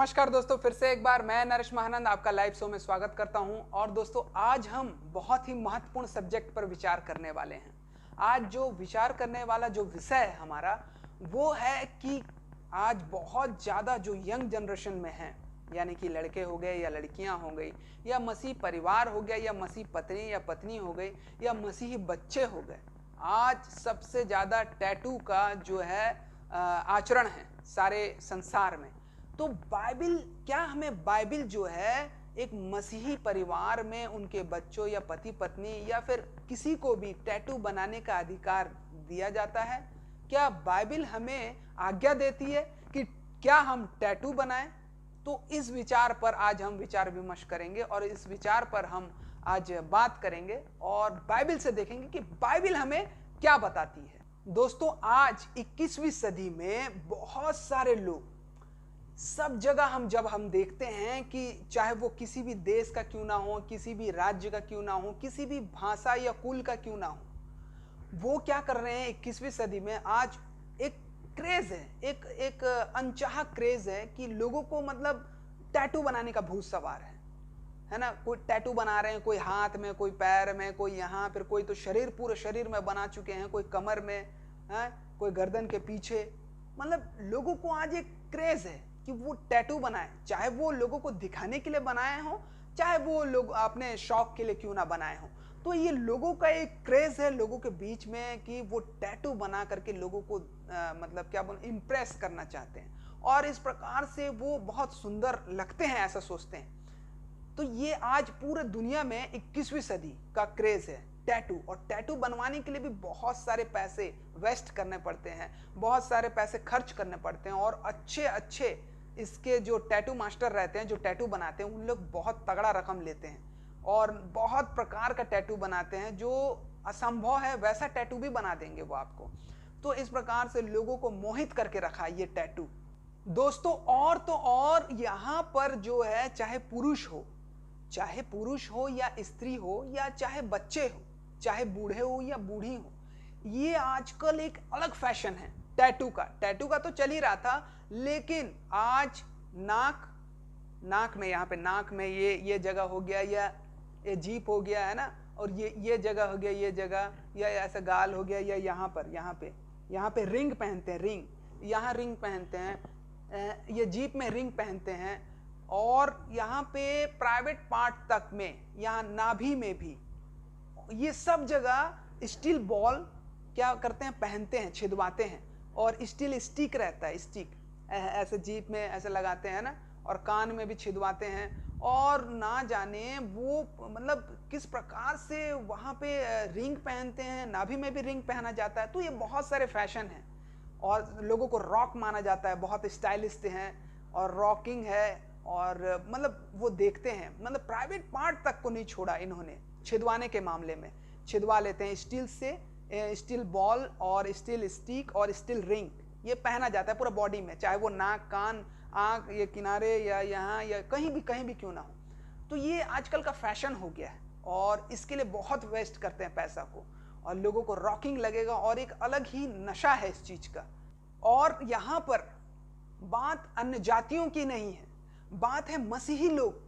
नमस्कार दोस्तों, फिर से एक बार मैं नरेश महानंद आपका लाइव शो में स्वागत करता हूं। और दोस्तों, आज हम बहुत ही महत्वपूर्ण सब्जेक्ट पर विचार करने वाले हैं। आज जो विचार करने वाला जो विषय है हमारा, वो है कि आज बहुत ज़्यादा जो यंग जनरेशन में हैं, यानी कि लड़के हो गए या लड़कियां हो गई, या मसीह परिवार हो गया, या मसीह पत्नी या पत्नी हो गई, या मसीही बच्चे हो गए, आज सबसे ज़्यादा टैटू का जो है आचरण है सारे संसार में। तो बाइबिल, क्या हमें बाइबिल जो है एक मसीही परिवार में उनके बच्चों या पति पत्नी या फिर किसी को भी टैटू बनाने का अधिकार दिया जाता है? क्या बाइबिल हमें आज्ञा देती है कि क्या हम टैटू बनाएं? तो इस विचार पर आज हम विचार विमर्श करेंगे और इस विचार पर हम आज बात करेंगे और बाइबिल से देखेंगे कि बाइबिल हमें क्या बताती है। दोस्तों, आज 21वीं सदी में बहुत सारे लोग, सब जगह जब हम देखते हैं कि चाहे वो किसी भी देश का क्यों ना हो, किसी भी राज्य का क्यों ना हो, किसी भी भाषा या कुल का क्यों ना हो, वो क्या कर रहे हैं 21वीं सदी में। आज एक क्रेज है, एक अनचाहा क्रेज है कि लोगों को मतलब टैटू बनाने का भूत सवार है ना। कोई टैटू बना रहे हैं, कोई हाथ में, कोई पैर में, कोई यहाँ, फिर कोई तो शरीर, पूरे शरीर में बना चुके हैं, कोई कमर में है, कोई गर्दन के पीछे। मतलब लोगों को आज एक क्रेज है कि वो टैटू बनाए, चाहे वो लोगों को दिखाने के लिए बनाए हो, चाहे वो लोग अपने शौक के लिए क्यों ना बनाए हो। तो ये लोगों का एक क्रेज है लोगों के बीच में कि वो टैटू बना करके लोगों को मतलब क्या बोल, इम्प्रेस करना चाहते हैं और इस प्रकार से वो बहुत सुंदर लगते हैं, ऐसा सोचते हैं। तो ये आज पूरे दुनिया में 21वीं सदी का क्रेज है टैटू। और टैटू बनवाने के लिए भी बहुत सारे पैसे वेस्ट करने पड़ते हैं, बहुत सारे पैसे खर्च करने पड़ते हैं। और अच्छे अच्छे इसके जो टैटू मास्टर रहते हैं, जो टैटू बनाते हैं, उन लोग बहुत तगड़ा रकम लेते हैं और बहुत प्रकार का टैटू बनाते हैं। जो असंभव है वैसा टैटू भी बना देंगे वो आपको। तो इस प्रकार से लोगों को मोहित करके रखा है ये टैटू। दोस्तों, और तो और यहाँ पर जो है, चाहे पुरुष हो या स्त्री हो, या चाहे बच्चे हो, चाहे बूढ़े हो या बूढ़ी हो, ये आजकल एक अलग फैशन है टैटू का तो चल ही रहा था, लेकिन आज नाक में, यहाँ पे नाक में ये जगह हो गया, या ये जीप हो गया है ना, और ये जगह हो गया, ये जगह, या ऐसा गाल हो गया, या यहाँ पे रिंग पहनते हैं, यहाँ रिंग पहनते हैं, ये जीप में रिंग पहनते हैं। और यहाँ पे प्राइवेट पार्ट तक में, यहाँ नाभि में भी, ये सब जगह स्टील बॉल क्या करते हैं, पहनते हैं, छिदवाते हैं। और स्टील स्टिक रहता है, स्टिक ऐसे जीप में ऐसे लगाते हैं ना, और कान में भी छिदवाते हैं। और ना जाने वो मतलब किस प्रकार से वहाँ पे रिंग पहनते हैं, नाभि में भी रिंग पहना जाता है। तो ये बहुत सारे फैशन हैं और लोगों को रॉक माना जाता है, बहुत स्टाइलिस्ट हैं और रॉकिंग है। और मतलब वो देखते हैं, मतलब प्राइवेट पार्ट तक को नहीं छोड़ा इन्होंने। छिदवाने के मामले में छिदवा लेते हैं स्टील से, स्टील बॉल और स्टील स्टिक और स्टील रिंग, ये पहना जाता है पूरा बॉडी में, चाहे वो नाक, कान, आंख, ये किनारे, या यहाँ, या कहीं भी क्यों ना हो। तो ये आजकल का फैशन हो गया है और इसके लिए बहुत वेस्ट करते हैं पैसा को, और लोगों को रॉकिंग लगेगा और एक अलग ही नशा है इस चीज का। और यहाँ पर बात अन्य जातियों की नहीं है, बात है मसीही लोग।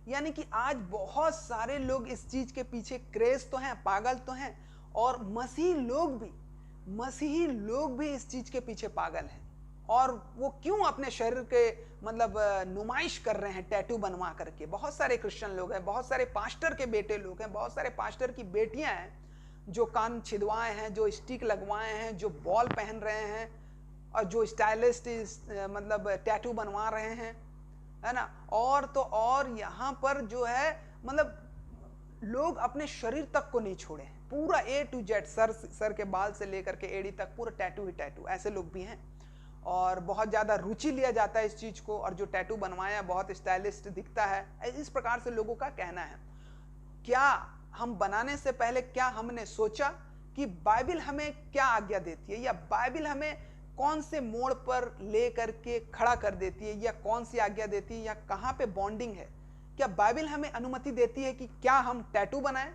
यानी कि आज बहुत सारे लोग इस चीज के पीछे क्रेज तो हैं, पागल तो हैं, और मसीही लोग भी इस चीज के पीछे पागल हैं। और वो क्यों अपने शरीर के मतलब नुमाइश कर रहे हैं टैटू बनवा करके। बहुत सारे क्रिश्चियन लोग हैं, बहुत सारे पास्टर के बेटे लोग हैं, बहुत सारे पास्टर की बेटियां हैं जो कान छिदवाए हैं, जो स्टिक लगवाए हैं, जो बॉल पहन रहे हैं, और जो स्टाइलिस्ट मतलब टैटू बनवा रहे हैं, है ना। और तो और यहाँ पर जो है मतलब लोग अपने शरीर तक को नहीं छोड़े, पूरा A to Z, सर के बाल से लेकर के एड़ी तक पूरा टैटू ही टैटू, ऐसे लोग भी हैं। और बहुत ज़्यादा रुचि लिया जाता है इस चीज़ को, और जो टैटू बनवाया बहुत स्टाइलिस्ट दिखता है, इस प्रकार से लोगों का कहना है। क्या हम बनाने से पहले क्या हमने सोचा कि बाइबिल हमें क्या आज्ञा देती है, या बाइबिल हमें कौन से मोड़ पर ले करके खड़ा कर देती है, या कौन सी आज्ञा देती है, या कहाँ पे बॉन्डिंग है? क्या बाइबिल हमें अनुमति देती है कि क्या हम टैटू बनाएं,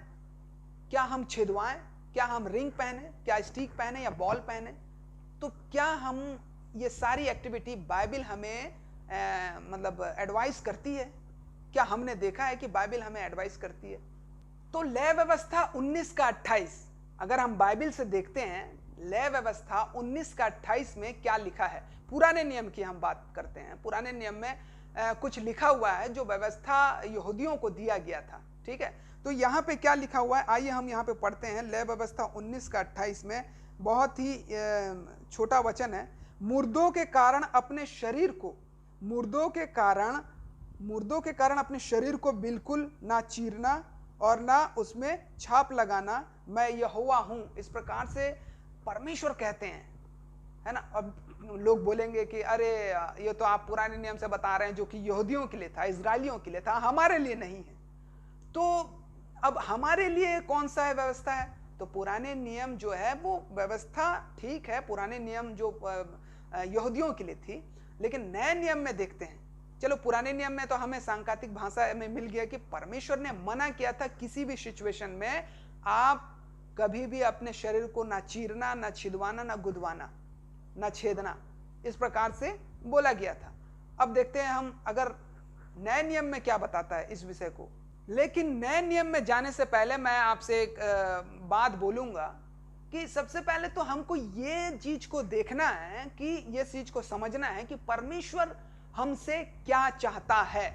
क्या हम छिदवाएं, क्या हम रिंग पहने, क्या स्टिक पहने या बॉल पहने? तो क्या हम ये सारी एक्टिविटी बाइबिल हमें मतलब एडवाइस करती है? क्या हमने देखा है कि बाइबल हमें एडवाइस करती है? तो लय व्यवस्था 19 का 28, अगर हम बाइबल से देखते हैं लय व्यवस्था 19 का 28 में क्या लिखा है। पुराने नियम की हम बात करते हैं। पुराने नियम में कुछ लिखा हुआ है जो व्यवस्था यहूदियों को दिया गया था। ठीक है, तो यहाँ पे क्या लिखा हुआ है, आइए हम यहाँ पे पढ़ते हैं। लय व्यवस्था 19 का 28 में बहुत ही छोटा वचन है। मुर्दों के कारण अपने शरीर को, मुर्दों के कारण अपने शरीर को बिल्कुल ना चीरना और ना उसमें छाप लगाना, मैं यहोवा हूं। इस प्रकार से परमेश्वर कहते हैं, है ना। अब लोग बोलेंगे कि अरे ये तो आप पुराने नियम से बता रहे हैं जो कि यहूदियों के लिए था, इजरायलियों के लिए था, हमारे लिए नहीं है। तो अब हमारे लिए कौन सा है व्यवस्था है? तो पुराने नियम जो है वो व्यवस्था ठीक है, पुराने नियम जो यहूदियों के लिए थी, लेकिन नए नियम में देखते हैं। चलो पुराने नियम में तो हमें सांकेतिक भाषा में मिल गया कि परमेश्वर ने मना किया था किसी भी सिचुएशन में आप कभी भी अपने शरीर को ना चीरना, ना छिदवाना, ना गुदवाना, ना छेदना, इस प्रकार से बोला गया था। अब देखते हैं हम अगर नए नियम में क्या बताता है इस विषय को। लेकिन नए नियम में जाने से पहले मैं आपसे एक बात बोलूंगा कि सबसे पहले तो हमको ये चीज को देखना है कि ये चीज को समझना है कि परमेश्वर हमसे क्या चाहता है,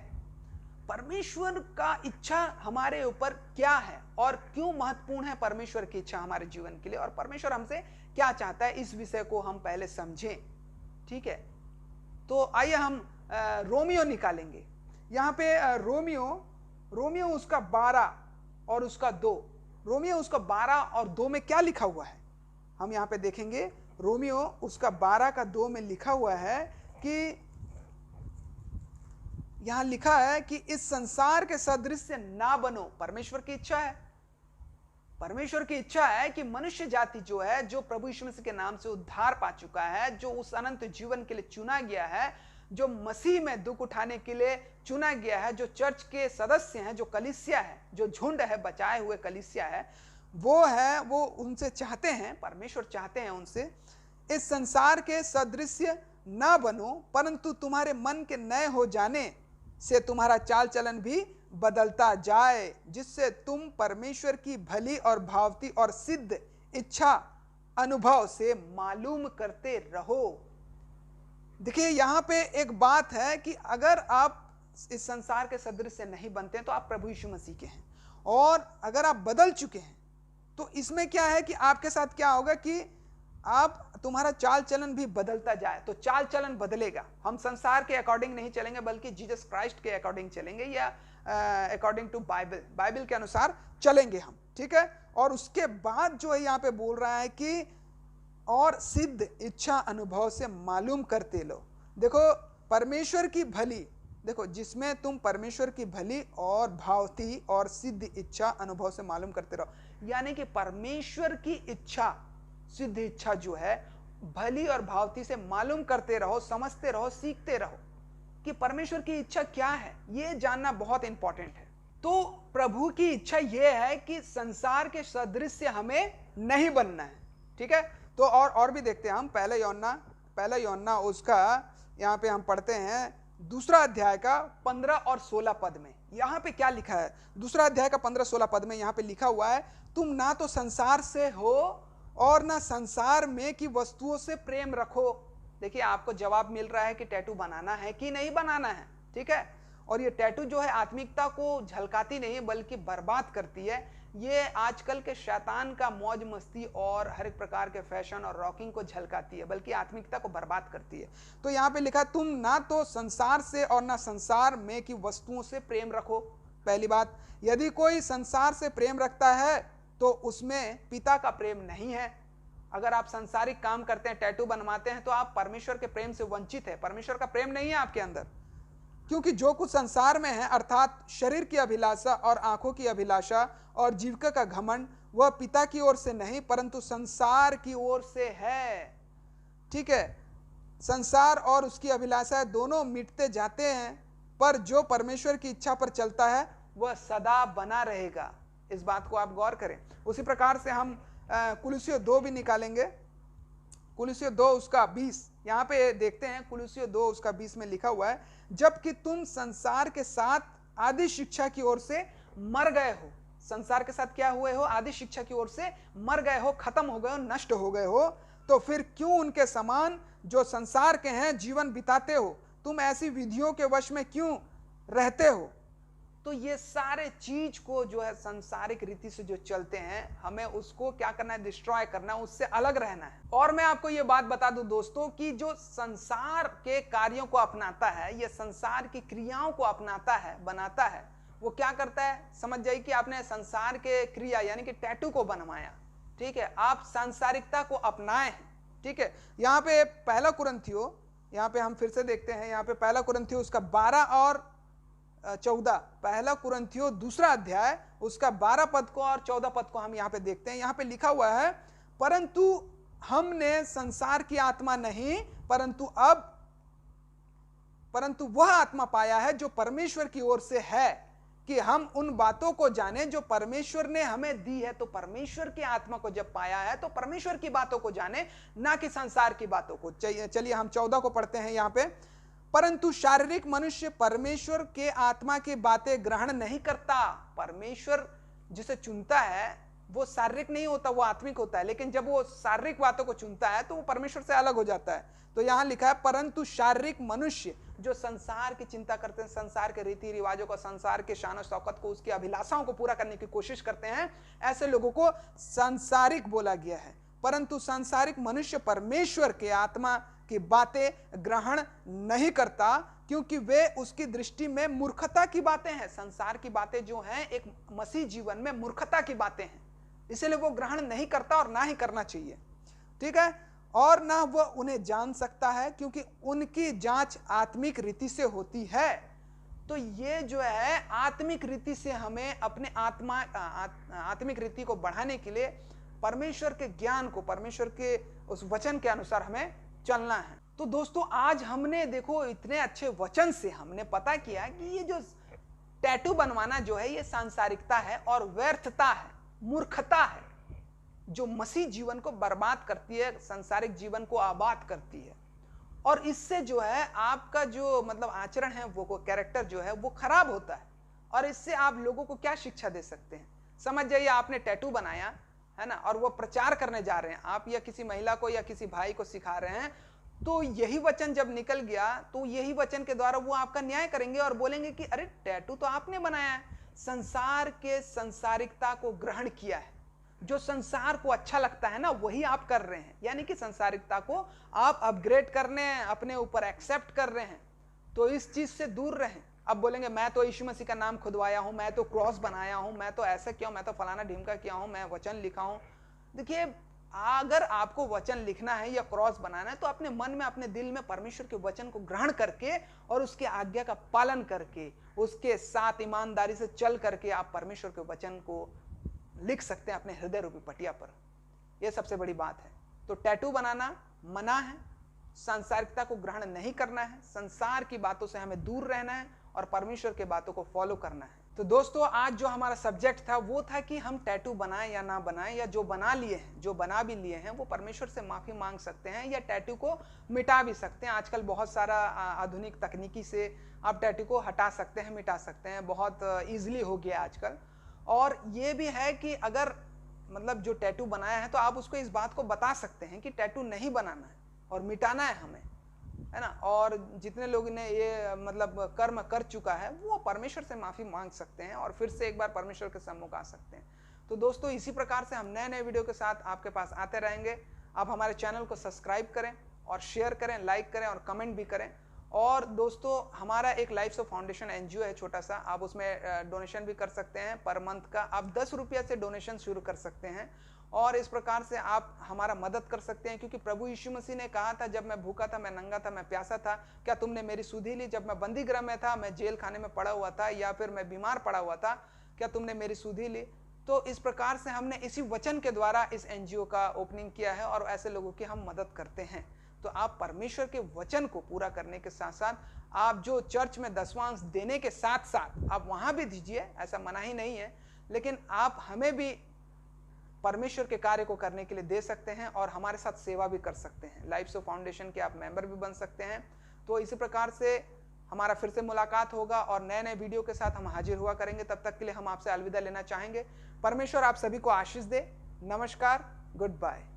परमेश्वर का इच्छा हमारे ऊपर क्या है और क्यों महत्वपूर्ण है परमेश्वर की इच्छा हमारे जीवन के लिए, और परमेश्वर हमसे क्या चाहता है, इस विषय को हम पहले समझें। ठीक है, तो आइए हम रोमियो निकालेंगे। यहाँ पे रोमियो उसका 12 और उसका 2, रोमियो उसका 12 और 2 में क्या लिखा हुआ है हम यहाँ पे देखेंगे। रोमियो उसका 12 का 2 में लिखा हुआ है कि यहां लिखा है कि इस संसार के सदृश से ना बनो। परमेश्वर की इच्छा है, परमेश्वर की इच्छा है कि मनुष्य जाति जो है, जो प्रभु यीशु मसीह के नाम से उद्धार पा चुका है, जो उस अनंत जीवन के लिए चुना गया है, जो मसीह में दुख उठाने के लिए चुना गया है, जो चर्च के सदस्य हैं, जो कलीसिया है, जो झुंड है, बचाए हुए कलीसिया है, वो उनसे चाहते हैं, परमेश्वर चाहते हैं उनसे, इस संसार के सदृश्य ना बनो, परंतु तुम्हारे मन के नए हो जाने से तुम्हारा चाल चलन भी बदलता जाए, जिससे तुम परमेश्वर की भली और भावती और सिद्ध इच्छा अनुभव से मालूम करते रहो। देखिए यहां पे एक बात है कि अगर आप इस संसार के सदृश से नहीं बनते हैं तो आप प्रभु यीशु मसीह के हैं, और अगर आप बदल चुके हैं तो इसमें क्या है कि आपके साथ क्या होगा कि आप तुम्हारा चाल चलन भी बदलता जाए। तो चाल चलन बदलेगा, हम संसार के अकॉर्डिंग नहीं चलेंगे बल्कि जीसस क्राइस्ट के अकॉर्डिंग चलेंगे, या अकॉर्डिंग टू बाइबल के अनुसार चलेंगे हम। ठीक है, और उसके बाद जो है यहाँ पे बोल रहा है कि और सिद्ध इच्छा अनुभव से मालूम करते लो। देखो परमेश्वर की भली, देखो जिसमें तुम परमेश्वर की भली और भावती और सिद्ध इच्छा अनुभव से मालूम करते रहो, यानी कि परमेश्वर की इच्छा, सिद्ध इच्छा जो है, भली और भावती से मालूम करते रहो, समझते रहो, सीखते रहो कि परमेश्वर की इच्छा क्या है। यह जानना बहुत इंपॉर्टेंट है। तो प्रभु की इच्छा यह है कि संसार के सदृश हमें नहीं बनना है। ठीक है, तो और भी देखते हैं हम। पहला यूहन्ना उसका यहाँ पे हम पढ़ते हैं 2 अध्याय का 15 और 16 पद में। यहाँ पे क्या लिखा है? 2 अध्याय का 15-16 पद में यहाँ पे लिखा हुआ है, तुम ना तो संसार से हो और ना संसार में की वस्तुओं से प्रेम रखो। देखिए आपको जवाब मिल रहा है कि टैटू बनाना है कि नहीं बनाना है। ठीक है, और ये टैटू जो है आत्मिकता को झलकाती नहीं बल्कि बर्बाद करती है। ये आजकल के शैतान का मौज मस्ती और हर एक प्रकार के फैशन और रॉकिंग को झलकाती है, बल्कि आत्मिकता को बर्बाद करती है। तो यहाँ पे लिखा, तुम ना तो संसार से और ना संसार में की वस्तुओं से प्रेम रखो। पहली बात, यदि कोई संसार से प्रेम रखता है तो उसमें पिता का प्रेम नहीं है। अगर आप सांसारिक काम करते हैं, टैटू बनवाते हैं, तो आप परमेश्वर के प्रेम से वंचित है। परमेश्वर का प्रेम नहीं है आपके अंदर, क्योंकि जो कुछ संसार में है, अर्थात शरीर की अभिलाषा और आंखों की अभिलाषा और जीविका का घमंड, वह पिता की ओर से नहीं परंतु संसार की ओर से है। ठीक है, संसार और उसकी अभिलाषाएं दोनों मिटते जाते हैं, पर जो परमेश्वर की इच्छा पर चलता है वह सदा बना रहेगा। इस बात को आप गौर करें। उसी प्रकार से हम कुलुस्सियों 2 भी निकालेंगे। कुलुस्सियों 2 उसका 20, यहाँ पे देखते हैं कुलुस्सियों 2 उसका 20 में लिखा हुआ है, जबकि तुम संसार के साथ आदि शिक्षा की ओर से मर गए हो। संसार के साथ क्या हुए हो? आदि शिक्षा की ओर से मर गए हो, खत्म हो गए हो, नष्ट हो गए हो। तो फिर क्यों उनके समान जो संसार के हैं जीवन बिताते हो? तुम ऐसी विधियों के वश में क्यों रहते हो? तो ये सारे चीज को जो है सांसारिक रीति से जो चलते हैं, हमें उसको क्या करना है? डिस्ट्रॉय करना है, उससे अलग रहना है। और मैं आपको ये बात बता दूं दोस्तों कि जो संसार के कार्यों को अपनाता है, ये संसार की क्रियाओं को अपनाता है, बनाता है, वो क्या करता है? समझ जाइए कि आपने संसार के क्रिया यानी कि टैटू को बनवाया, ठीक है, आप सांसारिकता को अपनाए हैं, ठीक है। यहाँ पे पहला कुरिन्थियों, यहाँ पे हम फिर से देखते हैं, यहाँ पे पहला कुरिन्थियों उसका 12 और 14, पहला कुरिन्थियों दूसरा अध्याय उसका 12 पद को और 14 पद को हम यहाँ पे देखते हैं। यहाँ पे लिखा हुआ है, परंतु हमने संसार की आत्मा नहीं, परंतु वह आत्मा पाया है जो परमेश्वर की ओर से है, कि हम उन बातों को जाने जो परमेश्वर ने हमें दी है। तो परमेश्वर की आत्मा को जब पाया है तो परमेश्वर की बातों को जाने, ना कि संसार की बातों को। चलिए हम 14 को पढ़ते हैं यहाँ पे। परंतु शारीरिक मनुष्य परमेश्वर के आत्मा की बातें ग्रहण नहीं करता। परमेश्वर जिसे चुनता है वो शारीरिक नहीं होता, वो आत्मिक होता है, लेकिन जब वो शारीरिक बातों को चुनता है तो वो परमेश्वर से अलग हो जाता है। तो यहां लिखा है, परंतु शारीरिक मनुष्य जो संसार की चिंता करते हैं, संसार के रीति रिवाजों को, संसार के शान और शौकत को, उसकी अभिलाषाओं को पूरा करने की कोशिश करते हैं, ऐसे लोगों को सांसारिक बोला गया है। परंतु सांसारिक मनुष्य परमेश्वर के आत्मा की बातें ग्रहण नहीं करता, क्योंकि वे उसकी दृष्टि में मूर्खता की बातें हैं। संसार की बातें जो हैं एक मसीह जीवन में मूर्खता की बातें हैं, इसलिए वो ग्रहण नहीं करता और ना ही करना चाहिए, ठीक है। और ना वो उन्हें जान सकता है, क्योंकि उनकी जांच आत्मिक रीति से होती है। तो ये जो है आत्मिक रीति से हमें अपने आत्मिक रीति को बढ़ाने के लिए परमेश्वर के ज्ञान को, परमेश्वर के उस वचन के अनुसार हमें चलना है। तो दोस्तों आज हमने देखो इतने अच्छे वचन से हमने पता किया कि ये जो टैटू बनवाना जो है ये सांसारिकता है और व्यर्थता है, मूर्खता है, जो मसीह जीवन को बर्बाद करती है, सांसारिक जीवन को आबाद करती है। और इससे जो है आपका जो मतलब आचरण है, वो कैरेक्टर जो है वो खराब होता है। और इससे आप लोगों को क्या शिक्षा दे सकते हैं? समझ जाइए आपने टैटू बनाया है ना, और वो प्रचार करने जा रहे हैं आप, या किसी महिला को या किसी भाई को सिखा रहे हैं, तो यही वचन जब निकल गया तो यही वचन के द्वारा वो आपका न्याय करेंगे और बोलेंगे कि अरे टैटू तो आपने बनाया है, संसार के संसारिकता को ग्रहण किया है, जो संसार को अच्छा लगता है ना वही आप कर रहे हैं, यानी कि संसारिकता को आप अपग्रेड करने अपने ऊपर एक्सेप्ट कर रहे हैं। तो इस चीज से दूर रहें। अब बोलेंगे मैं तो यीशु मसीह का नाम खुदवाया हूं, मैं तो क्रॉस बनाया हूं, मैं तो ऐसा किया हूं, मैं तो फलाना ढिमका किया हूं, मैं वचन लिखा हूं। देखिए अगर आपको वचन लिखना है या क्रॉस बनाना है तो अपने मन में, अपने दिल में परमेश्वर के वचन को ग्रहण करके और उसके आज्ञा का पालन करके, उसके साथ ईमानदारी से चल करके आप परमेश्वर के वचन को लिख सकते हैं अपने हृदय रूपी पटिया पर। यह सबसे बड़ी बात है। तो टैटू बनाना मना है, सांसारिकता को ग्रहण नहीं करना है, संसार की बातों से हमें दूर रहना है और परमेश्वर के बातों को फॉलो करना है। तो दोस्तों आज जो हमारा सब्जेक्ट था वो था कि हम टैटू बनाएं या ना बनाएं, या जो बना लिए हैं, जो बना भी लिए हैं वो परमेश्वर से माफी मांग सकते हैं या टैटू को मिटा भी सकते हैं। आजकल बहुत सारा आधुनिक तकनीकी से आप टैटू को हटा सकते हैं, मिटा सकते हैं, बहुत ईजिली हो गया आजकल। और ये भी है कि अगर मतलब जो टैटू बनाया है तो आप उसको इस बात को बता सकते हैं कि टैटू नहीं बनाना है और मिटाना है हमें, है ना। और जितने लोग ने ये मतलब कर्म कर चुका है वो परमेश्वर से माफी मांग सकते हैं और फिर से एक बार परमेश्वर के सम्मुख आ सकते हैं। तो दोस्तों इसी प्रकार से हम नए नए वीडियो के साथ आपके पास आते रहेंगे। आप हमारे चैनल को सब्सक्राइब करें और शेयर करें, लाइक करें और कमेंट भी करें। और दोस्तों हमारा एक लाइफ ऑफ फाउंडेशन एनजीओ है छोटा सा, आप उसमें डोनेशन भी कर सकते हैं। पर मंथ का आप 10 रुपया से डोनेशन शुरू कर सकते हैं और इस प्रकार से आप हमारा मदद कर सकते हैं। क्योंकि प्रभु यीशु मसीह ने कहा था, जब मैं भूखा था, मैं नंगा था, मैं प्यासा था, क्या तुमने मेरी सुधि ली? जब मैं बंदी गृह में था, मैं जेल खाने में पड़ा हुआ था, या फिर मैं बीमार पड़ा हुआ था, क्या तुमने मेरी सुधि ली? तो इस प्रकार से हमने इसी वचन के द्वारा इस एनजीओ का ओपनिंग किया है और ऐसे लोगों की हम मदद करते हैं। तो आप परमेश्वर के वचन को पूरा करने के साथ साथ आप जो चर्च में दसवांश देने के साथ साथ आप वहां भी दीजिए, ऐसा मना ही नहीं है, लेकिन आप हमें भी परमेश्वर के कार्य को करने के लिए दे सकते हैं और हमारे साथ सेवा भी कर सकते हैं। लाइफ सो फाउंडेशन के आप मेंबर भी बन सकते हैं। तो इसी प्रकार से हमारा फिर से मुलाकात होगा और नए नए वीडियो के साथ हम हाजिर हुआ करेंगे। तब तक के लिए हम आपसे अलविदा लेना चाहेंगे। परमेश्वर आप सभी को आशीष दे। नमस्कार, गुड बाय।